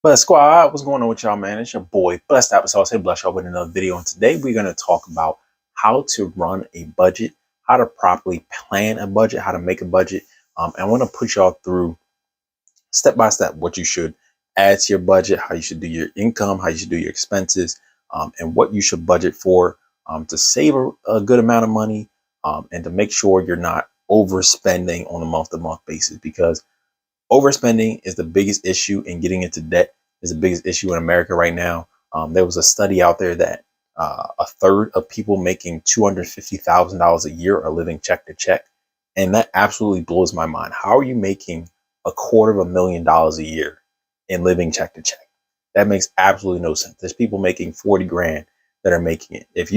But squad, what's going on with y'all, man? It's your boy, Blessed Applesauce. Hey, bless y'all with another video. And today we're going to talk about how to run a budget, how to properly plan a budget, how to make a budget. And I want to put y'all through step by step what you should add to your budget, how you should do your income, how you should do your expenses, and what you should budget for to save a good amount of money and to make sure you're not overspending on a month-to-month basis, because overspending is the biggest issue, and getting into debt is the biggest issue in America right now. There was a study out there that a third of people making $250,000 a year are living check to check. And that absolutely blows my mind. How are you making $250,000 a year and living check to check? That makes absolutely no sense. There's people making 40 grand that are making it. If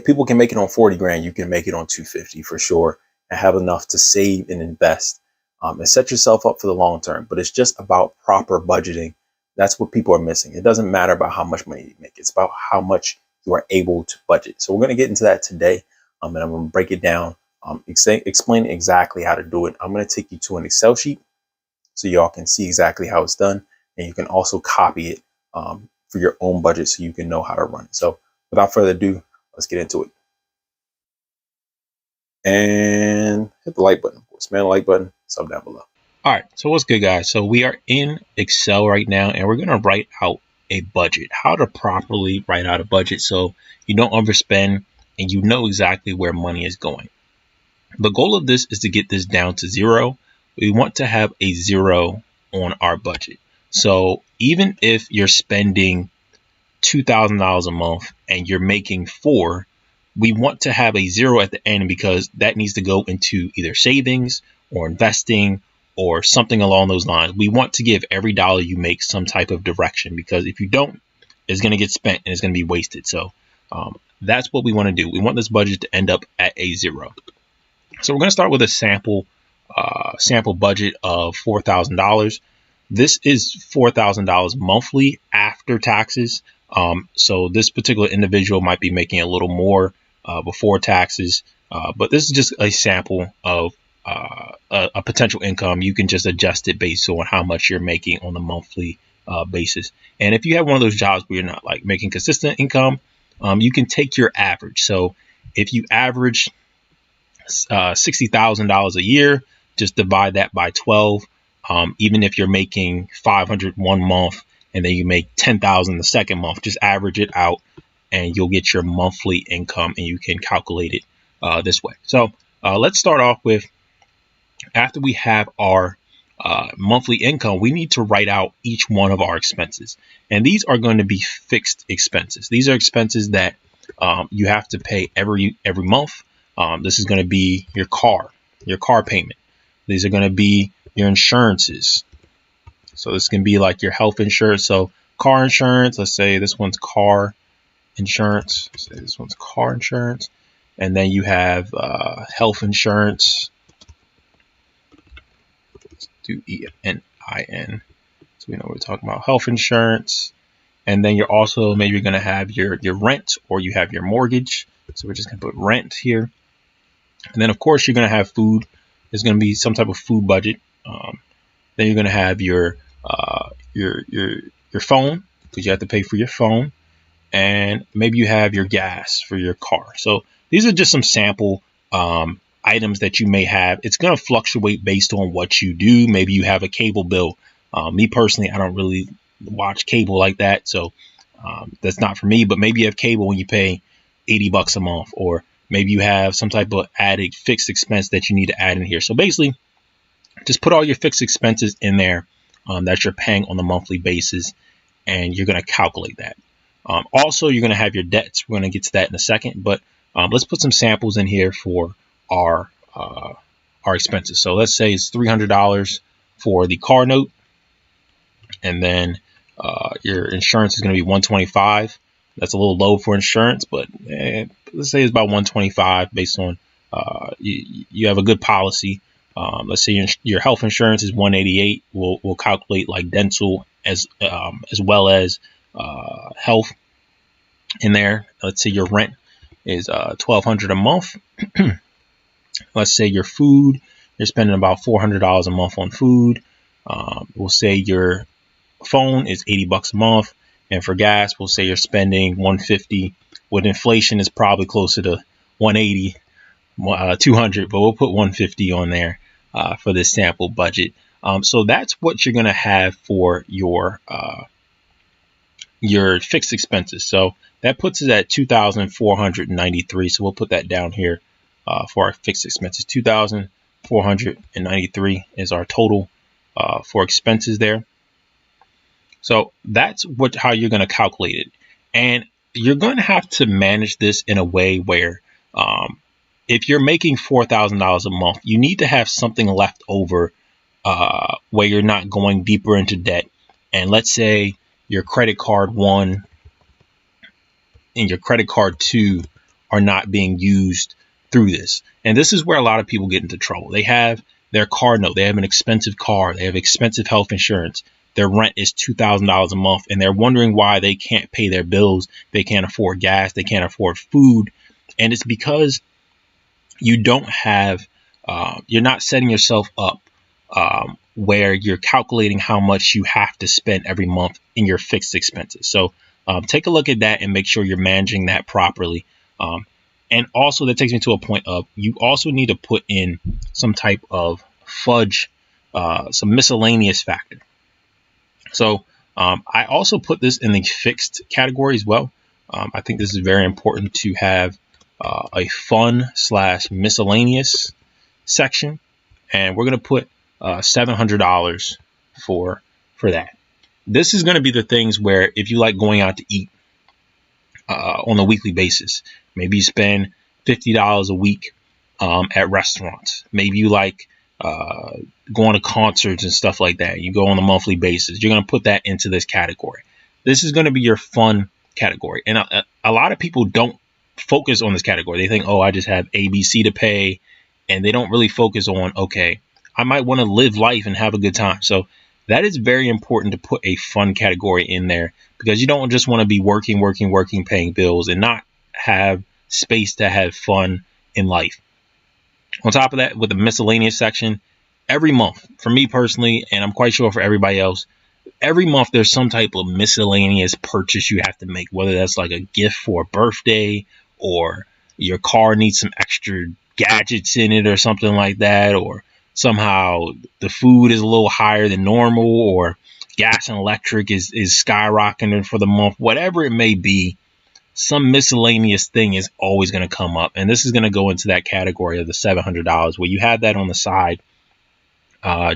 people can make it on 40 grand, you can make it on 250 for sure, and have enough to save and invest and set yourself up for the long term. But it's just about proper budgeting. That's what people are missing. It doesn't matter about how much money you make. It's about how much you are able to budget. So we're going to get into that today. And I'm going to break it down, explain exactly how to do it. I'm going to take you to an Excel sheet so y'all can see exactly how it's done. And you can also copy it for your own budget so you can know how to run it. So without further ado, let's get into it. And hit the like button, of course. Smash the like button, sub down below. All right, so what's good, guys? So we are in Excel right now, and we're going to write out a budget, how to properly write out a budget so you don't overspend and you know exactly where money is going. The goal of this is to get this down to zero. We want to have a zero on our budget. So even if you're spending $2,000 a month and you're making $4,000, we want to have a zero at the end, because that needs to go into either savings or investing or something along those lines. We want to give every dollar you make some type of direction, because if you don't, it's going to get spent and it's going to be wasted. So that's what we want to do. We want this budget to end up at a zero. So we're going to start with a sample budget of $4,000. This is $4,000 monthly after taxes. So this particular individual might be making a little more before taxes, but this is just a sample of a potential income. You can just adjust it based on how much you're making on a monthly basis. And if you have one of those jobs where you're not like making consistent income, you can take your average. So if you average $60,000 a year, just divide that by 12. Even if you're making $500 one month and then you make $10,000 the second month, just average it out and you'll get your monthly income, and you can calculate it this way. So let's start off with, after we have our monthly income, we need to write out each one of our expenses. And these are going to be fixed expenses. These are expenses that you have to pay every month. This is going to be your car payment. These are going to be your insurances. So this can be like your health insurance. So car insurance, let's say this one's car insurance. Say this one's car insurance. And then you have health insurance. Let's do ENIN. So we know what we're talking about. Health insurance. And then you're also maybe going to have your rent, or you have your mortgage. So we're just going to put rent here. And then of course you're going to have food. There's going to be some type of food budget. Then you're going to have your phone, because you have to pay for your phone, and maybe you have your gas for your car. So these are just some sample items that you may have. It's going to fluctuate based on what you do. Maybe you have a cable bill. Me personally, I don't really watch cable like that, so that's not for me. But maybe you have cable and you pay $80 a month, or maybe you have some type of added fixed expense that you need to add in here. So basically, just put all your fixed expenses in there that you're paying on a monthly basis, and you're going to calculate that. Also, you're going to have your debts. We're going to get to that in a second, but let's put some samples in here for our expenses. So let's say it's $300 for the car note, and then your insurance is going to be $125. That's a little low for insurance, but let's say it's about $125 based on you have a good policy. Let's say your health insurance is $188. We'll calculate like dental as well as health in there. Let's say your rent is $1,200 a month. Let's say your food, you're spending about $400 a month on food. We'll say your phone is $80 a month, and for gas, we'll say you're spending $150. With inflation, is probably closer to $180, $200, but we'll put $150 on there for this sample budget. So that's what you're gonna have for your fixed expenses. So that puts us at $2,493. So we'll put that down here for our fixed expenses. $2,493 is our total for expenses there. So that's how you're going to calculate it. And you're going to have to manage this in a way where if you're making $4,000 a month, you need to have something left over where you're not going deeper into debt. And let's say your credit card 1 and your credit card 2 are not being used through this. And this is where a lot of people get into trouble. They have their car note. They have an expensive car. They have expensive health insurance. Their rent is $2,000 a month, and they're wondering why they can't pay their bills. They can't afford gas. They can't afford food. And it's because you don't have, you're not setting yourself up where you're calculating how much you have to spend every month in your fixed expenses. So take a look at that and make sure you're managing that properly. And also that takes me to a point of you also need to put in some type of fudge, some miscellaneous factor. So I also put this in the fixed category as well. I think this is very important to have a fun/miscellaneous section, and we're going to put $700 for that. This is going to be the things where if you like going out to eat on a weekly basis, maybe you spend $50 a week at restaurants. Maybe you like going to concerts and stuff like that. You go on a monthly basis. You're going to put that into this category. This is going to be your fun category. And a lot of people don't focus on this category. They think, oh, I just have ABC to pay. And they don't really focus on, okay, I might want to live life and have a good time. So that is very important to put a fun category in there, because you don't just want to be working, paying bills and not have space to have fun in life. On top of that, with the miscellaneous section, every month, for me personally, and I'm quite sure for everybody else, every month there's some type of miscellaneous purchase you have to make, whether that's like a gift for a birthday, or your car needs some extra gadgets in it or something like that, or somehow the food is a little higher than normal, or gas and electric is skyrocketing for the month. Whatever it may be, some miscellaneous thing is always going to come up. And this is going to go into that category of the $700, where you have that on the side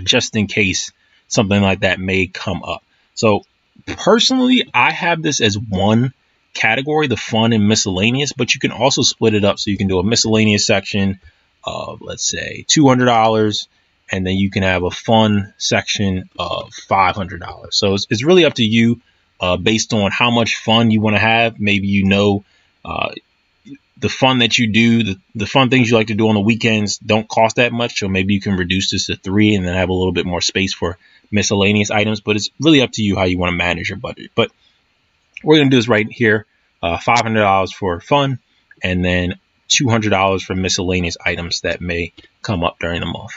just in case something like that may come up. So personally, I have this as one category, the fun and miscellaneous, but you can also split it up. So you can do a miscellaneous section of, let's say, $200, and then you can have a fun section of $500. So it's really up to you based on how much fun you want to have. Maybe the fun that you do, the fun things you like to do on the weekends don't cost that much. So maybe you can reduce this to 3 and then have a little bit more space for miscellaneous items. But it's really up to you how you want to manage your budget. But we're going to do this right here. $500 for fun, and then $200 for miscellaneous items that may come up during the month.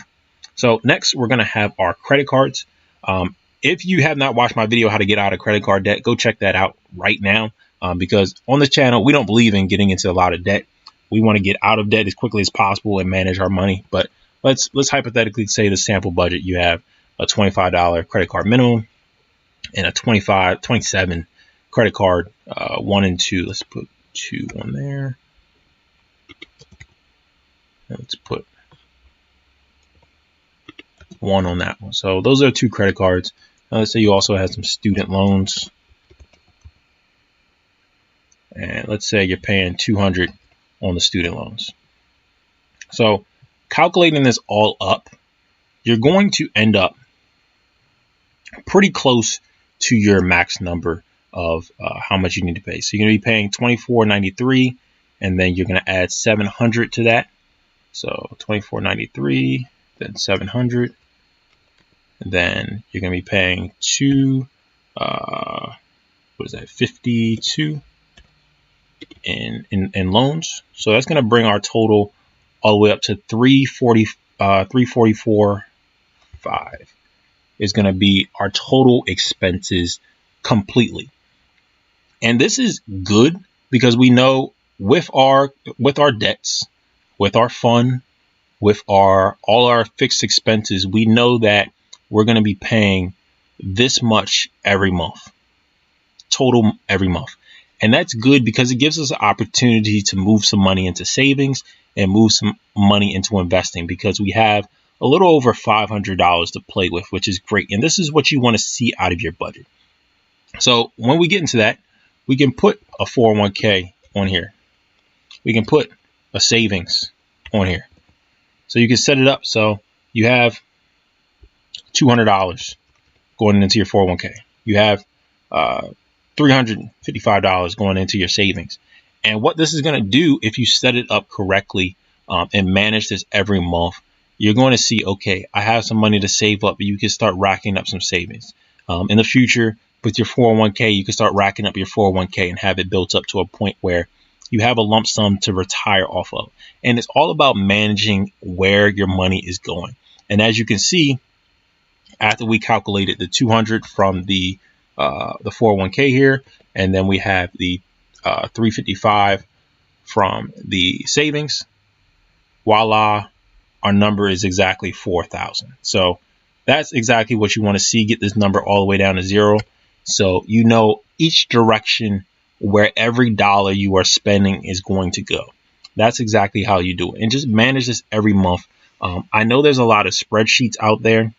So next, we're going to have our credit cards. If you have not watched my video, how to get out of credit card debt, go check that out right now. Because on this channel, we don't believe in getting into a lot of debt. We want to get out of debt as quickly as possible and manage our money. But let's hypothetically say the sample budget, you have a $25 credit card minimum and a $27 credit card 1 and 2. Let's put 2 on there. Let's put 1 on that one. So those are 2 credit cards. Let's say you also have some student loans. And let's say you're paying $200 on the student loans. So calculating this all up, you're going to end up pretty close to your max number of how much you need to pay. So you're going to be paying $24.93, and then you're going to add $700 to that. So $24.93, then $700, and then you're going to be paying $52 in loans. So that's going to bring our total all the way up to $344.5. is going to be our total expenses completely. And this is good because we know with our debts, with our fund, with all our fixed expenses, we know that we're going to be paying this much every month, total every month. And that's good because it gives us an opportunity to move some money into savings and move some money into investing, because we have a little over $500 to play with, which is great. And this is what you want to see out of your budget. So when we get into that, we can put a 401k on here. We can put a savings on here. So you can set it up so you have $200 going into your 401k. You have $355 going into your savings. And what this is going to do, if you set it up correctly and manage this every month, you're going to see, okay, I have some money to save up. You can start racking up some savings. In the future, with your 401k, you can start racking up your 401k and have it built up to a point where you have a lump sum to retire off of. And it's all about managing where your money is going. And as you can see, after we calculated the 200 from the 401k here, and then we have the 355 from the savings, voila, our number is exactly 4,000. So that's exactly what you want to see. Get this number all the way down to zero, so you know each direction where every dollar you are spending is going to go. That's exactly how you do it, and just manage this every month. I know there's a lot of spreadsheets out there.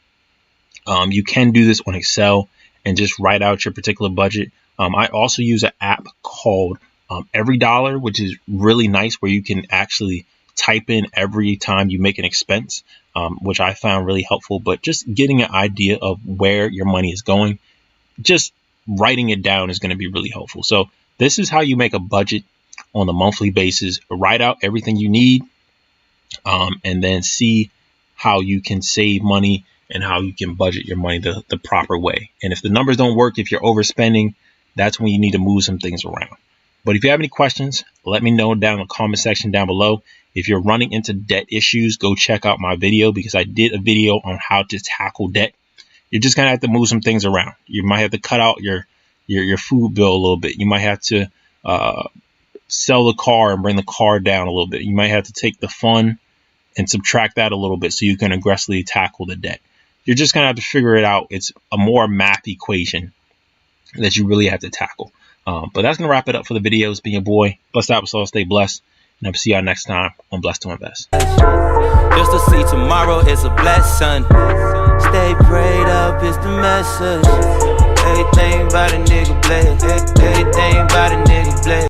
You can do this on Excel and just write out your particular budget. I also use an app called Every Dollar, which is really nice, where you can actually type in every time you make an expense, which I found really helpful. But just getting an idea of where your money is going, just writing it down is going to be really helpful. So this is how you make a budget on a monthly basis. Write out everything you need, and then see how you can save money and how you can budget your money the proper way. And if the numbers don't work, if you're overspending, that's when you need to move some things around. But if you have any questions, let me know down in the comment section down below. If you're running into debt issues, go check out my video, because I did a video on how to tackle debt. You're just going to have to move some things around. You might have to cut out your food bill a little bit. You might have to sell the car and bring the car down a little bit. You might have to take the fund and subtract that a little bit so you can aggressively tackle the debt. You're just going to have to figure it out. It's a more math equation that you really have to tackle. But that's going to wrap it up for the video. It's been your boy, Blessed Applesauce. Stay blessed. And I'll see y'all next time on Blessed to Invest. Just to see tomorrow is a blessing. Stay prayed up is the message. Everything about a nigga blessed. Everything